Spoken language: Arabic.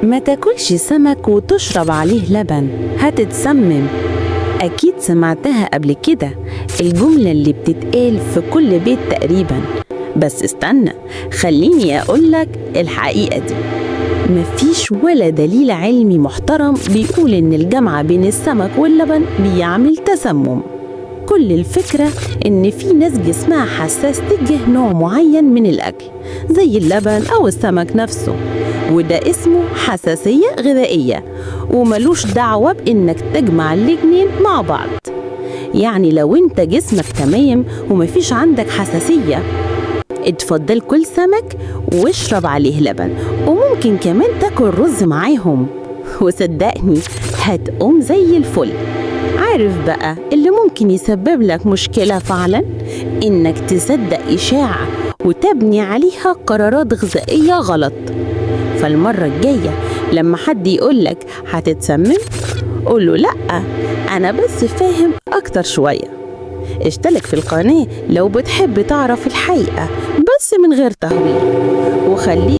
ما تاكلش سمك وتشرب عليه لبن، هتتسمم. أكيد سمعتها قبل كده، الجملة اللي بتتقال في كل بيت تقريبا. بس استنى، خليني أقولك الحقيقة دي. مفيش ولا دليل علمي محترم بيقول إن الجمع بين السمك واللبن بيعمل تسمم. كل الفكرة إن في ناس جسمها حساس تجاه نوع معين من الأكل زي اللبن أو السمك نفسه، وده اسمه حساسية غذائية، وملوش دعوة بإنك تجمع الاتنين مع بعض. يعني لو انت جسمك تمام ومفيش عندك حساسية، اتفضل كل سمك واشرب عليه لبن، وممكن كمان تاكل رز معاهم، وصدقني هتقوم زي الفل. عارف بقى اللي ممكن يسبب لك مشكلة فعلا؟ إنك تصدق إشاعة وتبني عليها قرارات غذائية غلط. فالمرة الجاية لما حد يقولك هتتسمم، قوله لأ، أنا بس فاهم أكتر شوية. اشترك في القناة لو بتحب تعرف الحقيقة بس من غير تهويل، وخليك